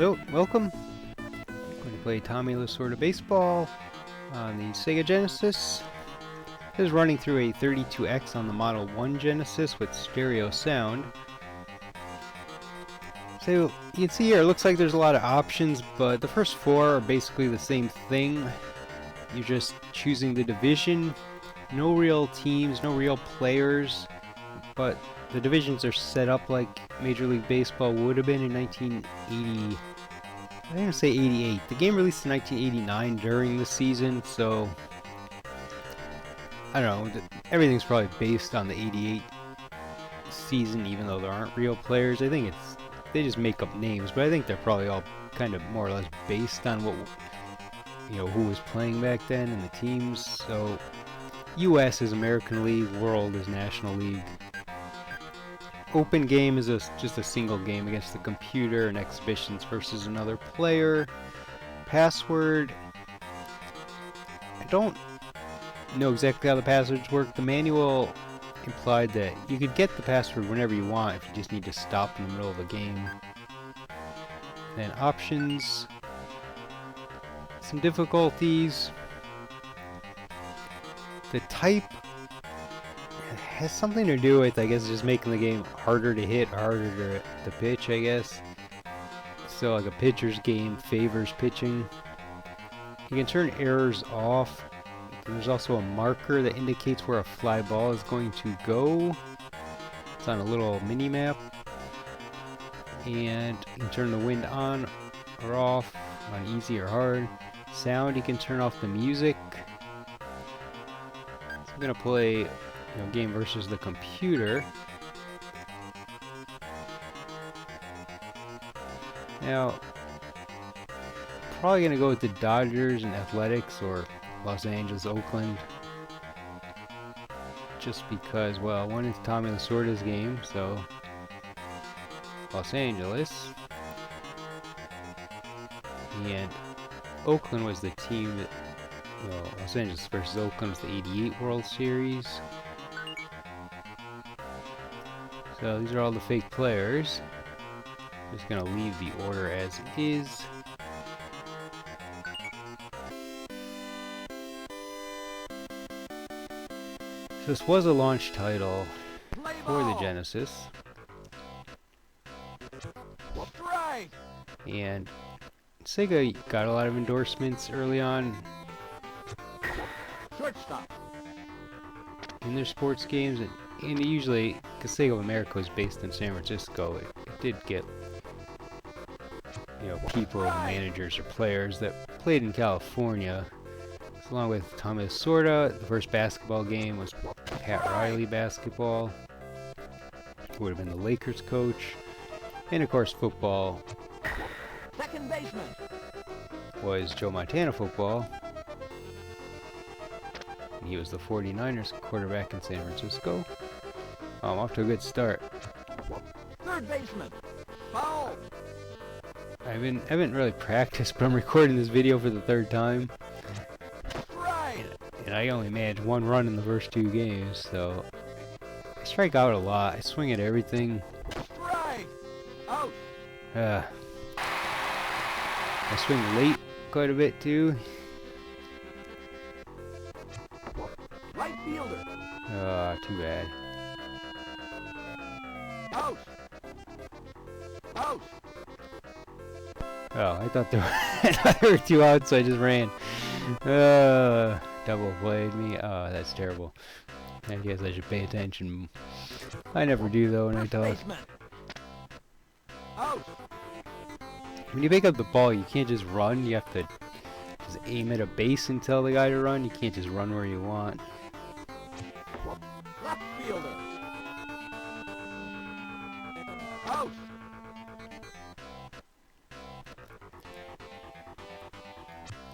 Hello, welcome. I'm going to play Tommy Lasorda Baseball on the Sega Genesis. This is running through a 32X on the Model 1 Genesis with stereo sound. So you can see here, it looks like there's a lot of options, but the first four are basically the same thing. You're just choosing the division. No real teams, no real players, but the divisions are set up like Major League Baseball would have been in 1980. I'm going to say 88. The game released in 1989 during the season, so I don't know. Everything's probably based on the 88 season, even though there aren't real players. I think they just make up names, but I think they're probably all kind of more or less based on what, who was playing back then and the teams. So U.S. is American League, World is National League. Open game is just a single game against the computer, and exhibitions versus another player. Password, I don't know exactly how the passwords work. The manual implied that you could get the password whenever you want if you just need to stop in the middle of a game. Then options, some difficulties. The type has something to do with, I guess, just making the game harder to hit, harder to pitch, I guess. So like a pitcher's game favors pitching. You can turn errors off. There's also a marker that indicates where a fly ball is going to go. It's on a little mini map. And you can turn the wind on or off on easy or hard. Sound, you can turn off the music. So I'm gonna play game versus the computer. Now, probably gonna go with the Dodgers and Athletics or Los Angeles, Oakland. Just because, well, one is Tommy Lasorda's game, so Los Angeles. And Oakland was the team that, Los Angeles versus Oakland was the '88 World Series. So these are all the fake players. I'm just gonna leave the order as is. So this was a launch title for the Genesis. And Sega got a lot of endorsements early on in their sports games, and usually, because Sega of America was based in San Francisco, it did get people, managers or players that played in California. So along with Tommy Lasorda, the first basketball game was Pat Riley basketball, who would have been the Lakers coach, and of course football Second baseman was Joe Montana football. And he was the 49ers quarterback in San Francisco. I'm off to a good start. Third baseman foul. I haven't really practiced, but I'm recording this video for the third time. And I only managed one run in the first two games, so I strike out a lot. I swing at everything. Out. I swing late quite a bit too. Right fielder Too bad. out. Out. Oh, I thought there were two outs, so I just ran. Double played me. Oh, that's terrible. I guess I should pay attention. I never do though when I talk. Out. When you pick up the ball, you can't just run. You have to just aim at a base and tell the guy to run. You can't just run where you want. Left fielder out.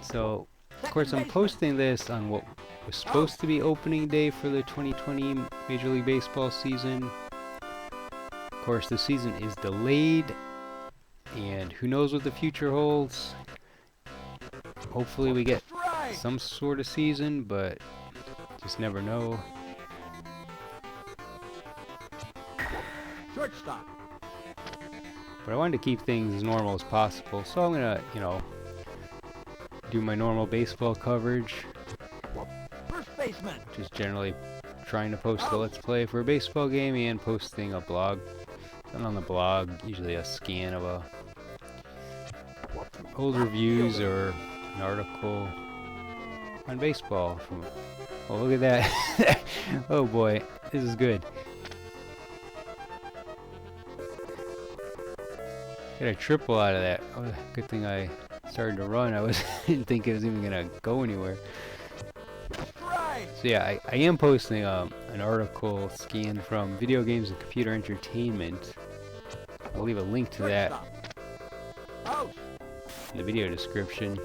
So, of course, I'm posting this on what was supposed to be opening day for the 2020 Major League Baseball season. Of course, the season is delayed, and who knows what the future holds. Hopefully we get some sort of season, but just never know. Shortstop But I wanted to keep things as normal as possible, so I'm gonna, you know, do my normal baseball coverage, First baseman. which is generally trying to post a Let's Play for a baseball game and posting a blog. And on the blog, usually a scan of old reviews or an article on baseball. Oh, look at that. Oh boy, this is good. Got a triple out of that. Oh, good thing I started to run. Didn't think it was even gonna go anywhere. So yeah, I am posting an article scanned from Video Games and Computer Entertainment. I'll leave a link to that in the video description.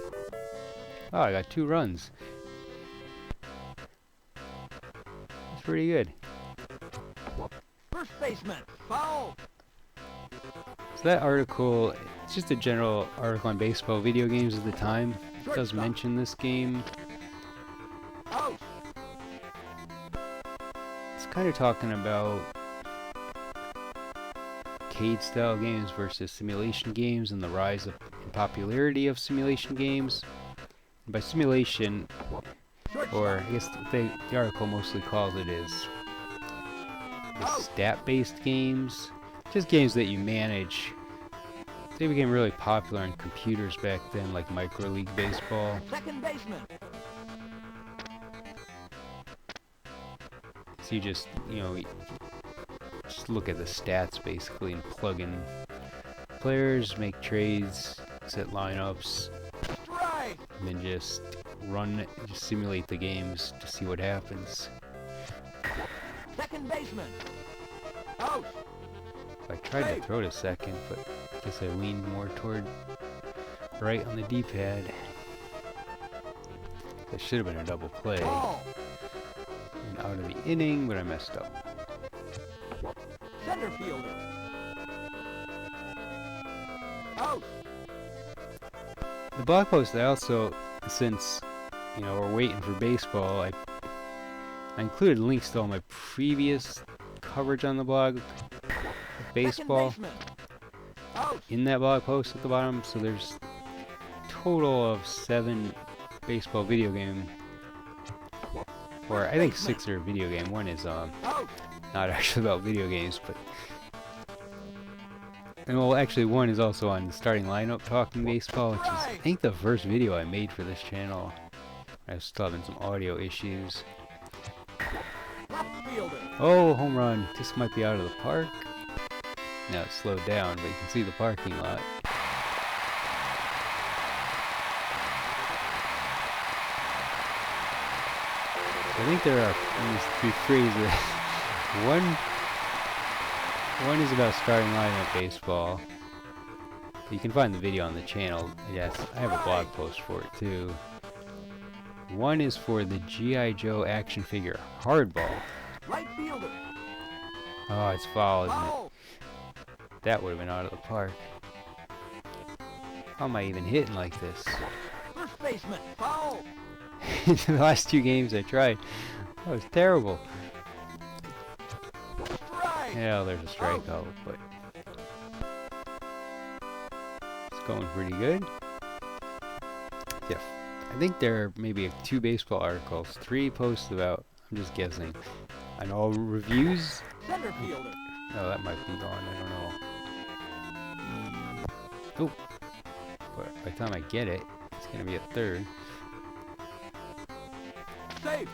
Oh, I got 2 runs. That's pretty good. First baseman. Foul. So that article, it's just a general article on baseball video games at the time. It does mention this game. Out. It's kind of talking about arcade style games versus simulation games and the rise of popularity of simulation games. And by simulation, or I guess the article mostly calls it is stat-based games, just games that you manage. They became really popular on computers back then, like Micro League Baseball. Second baseman. So you just, you know, just look at the stats basically and plug in players, make trades, set lineups, Strike. and then just simulate the games to see what happens. Second baseman. Out. I tried to throw to second, but I guess I leaned more toward right on the D-pad. That should have been a double play. Ball. And out of the inning, but I messed up. Center fielder. Out. The blog post, I also, since, you know, we're waiting for baseball, I included links to all my previous coverage on the blog of baseball in that blog post at the bottom. So there's a total of 7 baseball video game, or I think 6 are video game. One is not actually about video games, but and well, actually one is also on the starting lineup talking baseball, which is I think the first video I made for this channel. I was still having some audio issues. Oh, home run. This might be out of the park. Now it's slowed down, but you can see the parking lot. I think there are, let me rephrase it. One is about starting lineup baseball. You can find the video on the channel. Yes, I have a blog post for it too. One is for the G.I. Joe action figure Hardball. Right fielder. Oh, it's foul, isn't it? That would have been out of the park. How am I even hitting like this? First baseman. Foul. The last 2 games I tried, that was terrible. Strike. Yeah, there's a strikeout, but it's going pretty good. Yeah, I think there are maybe 2 baseball articles, 3 posts about, I'm just guessing, and all reviews. Center fielder. No, that might be gone, I don't know. Oh, but by the time I get it, it's gonna be a 3rd. Safe.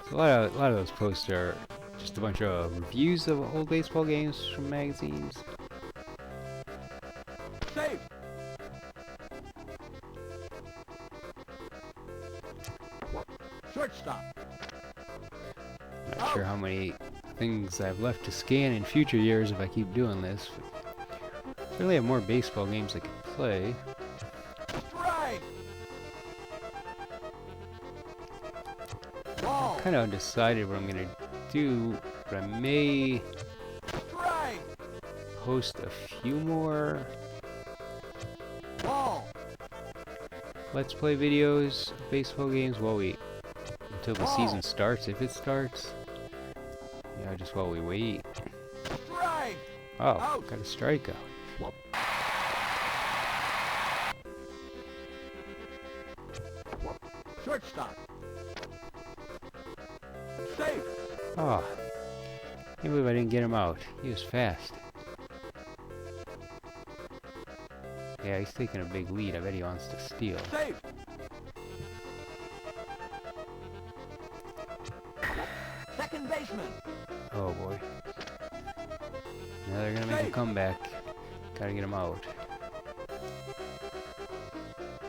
So a lot of those posts are just a bunch of reviews of old baseball games from magazines. Safe. Shortstop. Not sure how many things I've left to scan in future years if I keep doing this. Certainly have more baseball games I can play. Strike. Ball. Kind of undecided what I'm gonna do, but I may Strike. post a few more Ball. Let's Play videos of baseball games until the season starts, if it starts. Yeah, just while we wait. Strike. Oh, got a strikeout. Shortstop. Safe. Oh, can't believe I didn't get him out. He was fast. Yeah, he's taking a big lead. I bet he wants to steal. Safe. Second baseman. Oh boy. Now they're gonna make a comeback. Gotta get him out.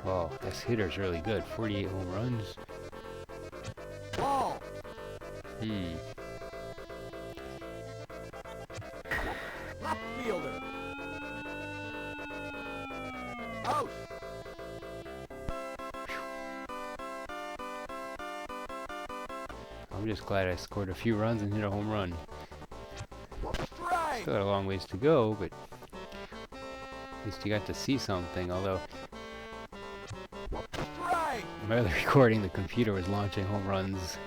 Oh, this hitter's really good. 48 home runs. Ball. Left fielder. Out. I'm just glad I scored a few runs and hit a home run. Strike. Still got a long ways to go, but at least you got to see something, although Strike. my other recording, the computer was launching home runs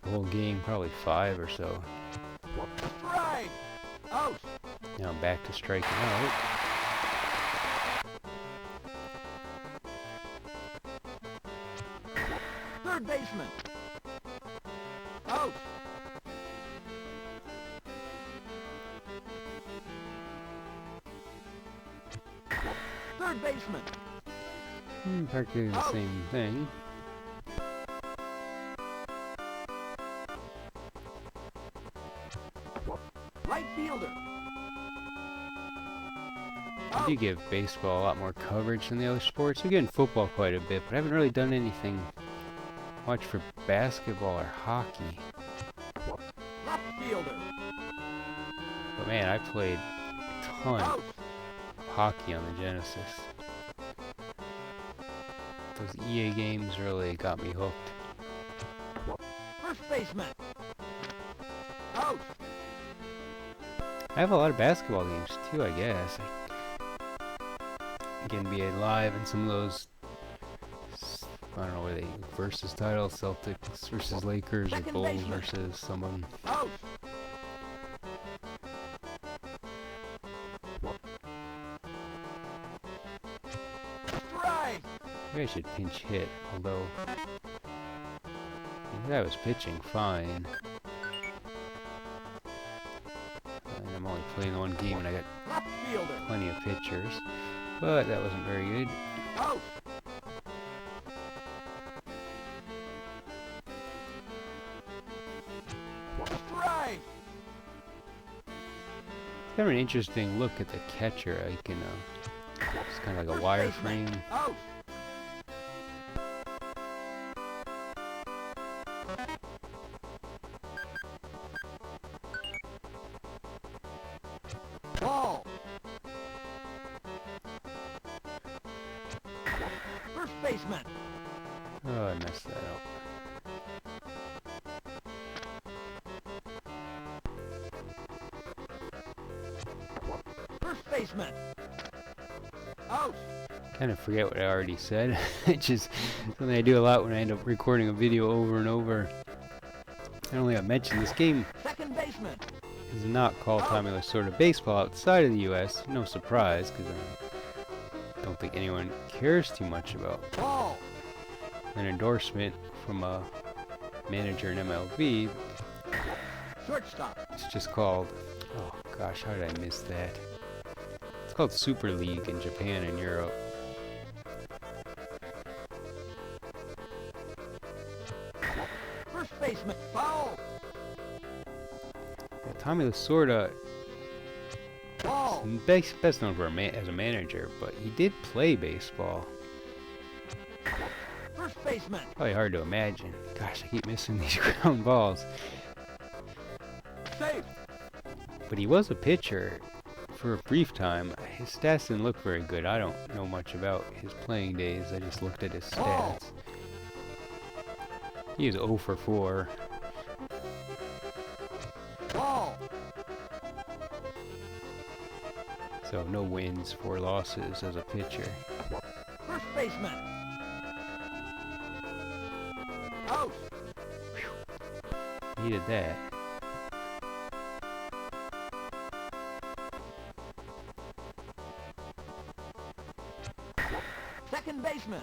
the whole game, probably 5 or so. Strike. Out. Now I'm back to striking out. Third baseman. Out. Third baseman. Practically the same thing. Right fielder. I do give baseball a lot more coverage than the other sports. I get in football quite a bit, but I haven't really done anything much for basketball or hockey. Left fielder. But man, I played a ton Out. of hockey on the Genesis. Those EA games really got me hooked. First baseman. Out. I have a lot of basketball games too, I guess. NBA Live and some of those, I don't know where they versus titles, Celtics versus Lakers or Second Bulls baseman. versus someone. Out. Strike. Maybe I should pinch hit, although I was pitching fine. And I'm only playing one game and I got Left fielder. plenty of pitchers, but that wasn't very good. Out. Strike. Kind of an interesting look at the catcher. I can, it's kind of like a wireframe. Out. Ball. First baseman. Oh, I messed that up. First baseman. Out. Kind of forget what I already said. It's just something I do a lot when I end up recording a video over and over. I only have mentioned this game Second baseman. is not called Tommy Lasorda Baseball outside of the U.S. No surprise, because I don't think anyone cares too much about Ball. an endorsement from a manager in MLB. Shortstop. It's just called, oh gosh, how did I miss that? It's called Super League in Japan and Europe. First baseman. Foul. Yeah, Tommy Lasorda Ball. is best known for as a manager, but he did play baseball. First baseman. Probably hard to imagine. Gosh, I keep missing these ground balls. Safe. But he was a pitcher for a brief time. His stats didn't look very good. I don't know much about his playing days. I just looked at his Ball. stats. He is 0 for 4. Ball. So no wins, 4 losses as a pitcher. First baseman. Out. Needed that. Second baseman.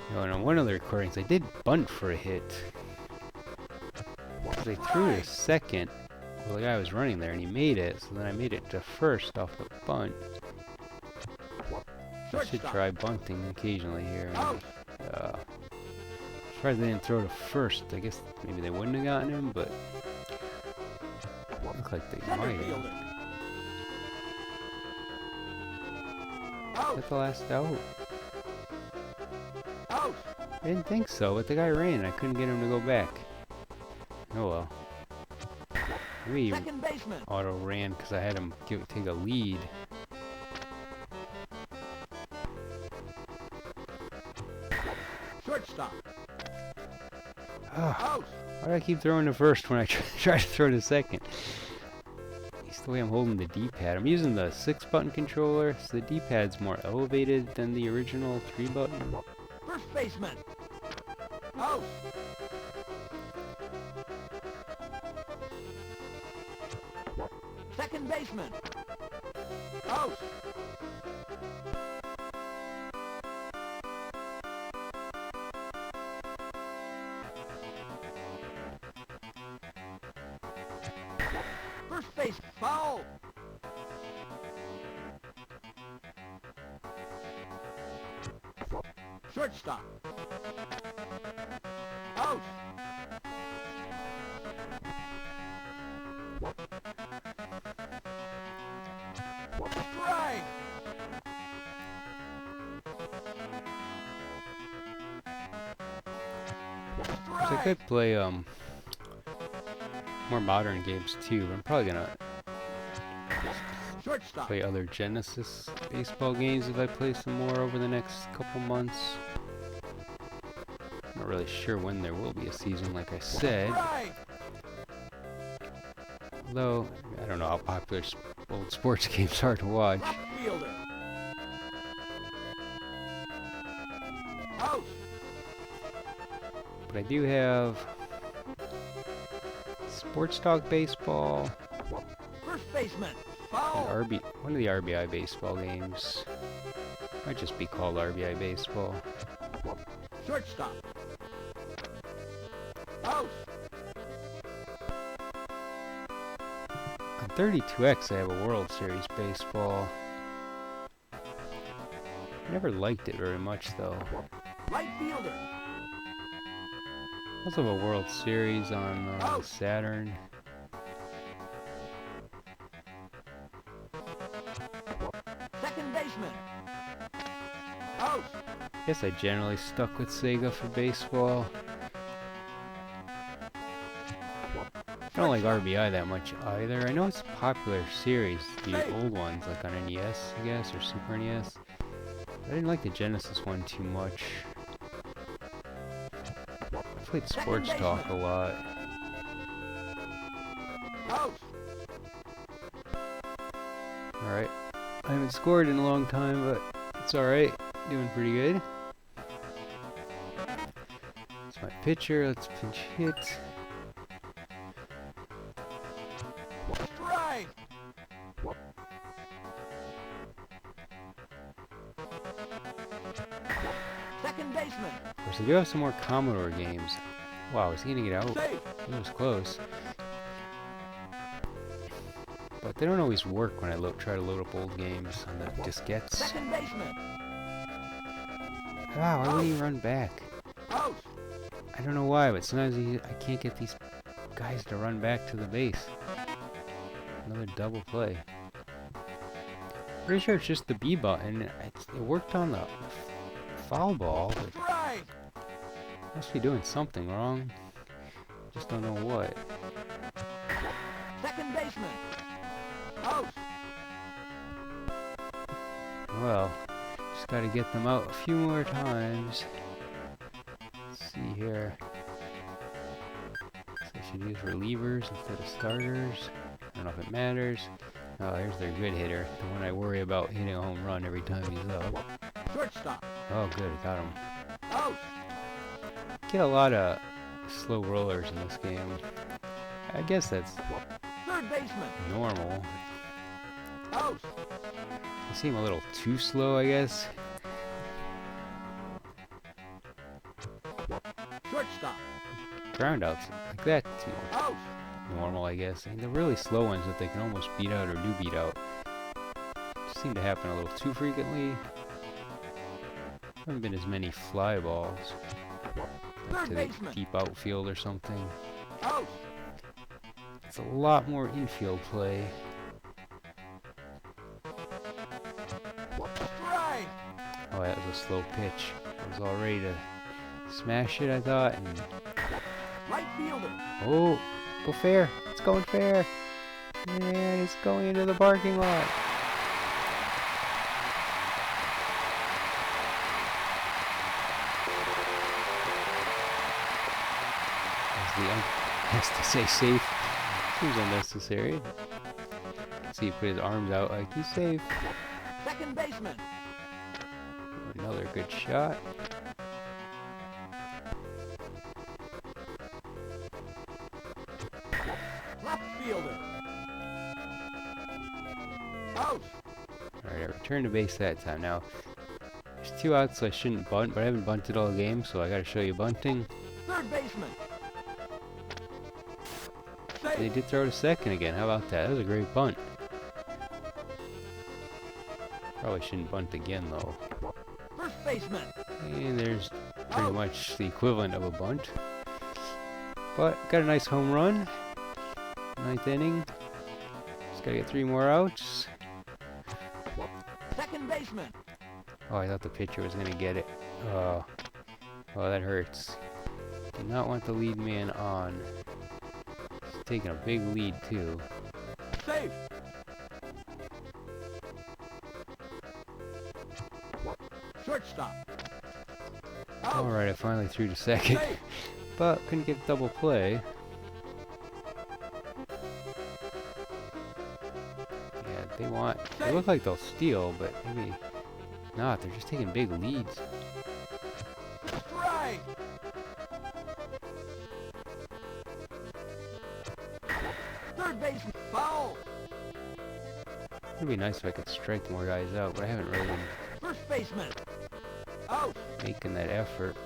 You know, and on one of the recordings, I did bunt for a hit. Because I threw to second. Well, the guy was running there, and he made it. So then I made it to first off the bunt. I should try bunting occasionally here. Surprised they didn't throw to first. I guess maybe they wouldn't have gotten him, but look like they might have. Is that the last out? I didn't think so, but the guy ran. I couldn't get him to go back. Oh well. Maybe he auto ran because I had him take a lead. Shortstop. Why do I keep throwing to first when I try to throw to second? It's the way I'm holding the D-pad. I'm using the 6-button controller, so the D-pad's more elevated than the original 3-button. First baseman. Out. Second baseman. Out. First base, foul. Shortstop. Out. Strike. So I could play more modern games too. I'm probably gonna Shortstop. play other Genesis baseball games if I play some more over the next couple months. I'm not really sure when there will be a season, like I said. Strike. Although, I don't know how popular old sports games are to watch. Left fielder. Out. But I do have Sports Talk Baseball, First baseman. and Foul. one of the RBI baseball games. Might just be called RBI Baseball. Shortstop. Out. On 32X, I have a World Series Baseball. I never liked it very much, though. Right fielder. I also have a World Series on Saturn. Second baseman. Out. Guess I generally stuck with Sega for baseball. I don't like RBI that much either. I know it's a popular series, the old ones, like on NES, I guess, or Super NES. I didn't like the Genesis one too much. I played Sports Talk a lot. Out. Alright. I haven't scored in a long time, but it's alright. Doing pretty good. It's my pitcher. Let's pinch hit. Strike. Second baseman. Of course, I do have some more Commodore games. Wow, is he gonna get out? Safe. That was close. But they don't always work when I try to load up old games on the diskettes. Second baseman. Wow, why wouldn't he run back? Out. I don't know why, but sometimes I can't get these guys to run back to the base. Another double play. Pretty sure it's just the B button. It worked on the foul ball, but Strike. must be doing something wrong. Just don't know what. Second baseman. Out. Well, just gotta get them out a few more times. Let's see here. So I should use relievers instead of starters. I don't know if it matters. Oh, here's their good hitter. The one I worry about hitting a home run every time he's up. Shortstop. Oh, good, got him. Out. Get a lot of slow rollers in this game. I guess that's Third baseman. normal. Out. They seem a little too slow, I guess. ground outs like that too Out. normal, I guess. And the really slow ones that they can almost beat out or do beat out just seem to happen a little too frequently. Haven't been as many fly balls Third to the baseman. deep outfield or something. Out. It's a lot more infield play. Strike. Oh, that was a slow pitch. I was all ready to smash it, I thought, and Right fielder. oh, go fair. It's going fair. And it's going into the parking lot. As the ump has to say safe. Seems unnecessary. See, he put his arms out like he's safe. Second baseman. Another good shot. Left fielder. Out. Alright, I returned to base that time. Now, there's 2 outs, so I shouldn't bunt, but I haven't bunted all game, so I gotta show you bunting. Third baseman. They Safe. did throw to second again. How about that? That was a great bunt. Probably shouldn't bunt again, though. First baseman. And there's pretty Out. much the equivalent of a bunt. But got a nice home run. 9th inning. Just gotta get 3 more outs. Second baseman. Oh, I thought the pitcher was gonna get it. Oh, that hurts. Did not want the lead man on. He's taking a big lead too. Safe. Shortstop. Out. Alright, I finally threw to second. Safe. But couldn't get double play. Yeah, they look like they'll steal, but maybe not. They're just taking big leads. Strike. Third baseman. Foul. It'd be nice if I could strike more guys out, but I haven't really been First baseman. Out. making that effort.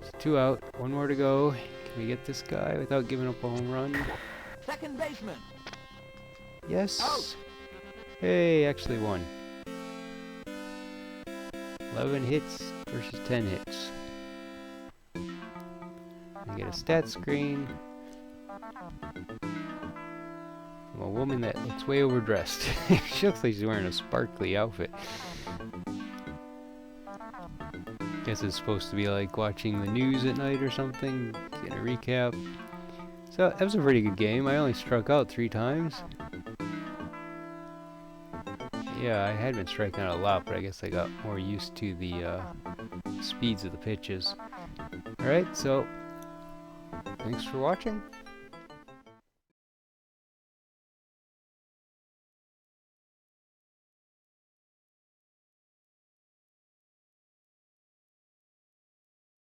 It's 2 out, 1 more to go. Can we get this guy without giving up a home run? Second baseman. Yes. Out. Hey, actually won. 11 hits versus 10 hits. I get a stat screen from a woman that looks way overdressed. She looks like she's wearing a sparkly outfit. Guess it's supposed to be like watching the news at night or something, getting a recap. So that was a pretty good game. I only struck out 3 times. Yeah, I had been striking out a lot, but I guess I got more used to the speeds of the pitches. Alright, so thanks for watching.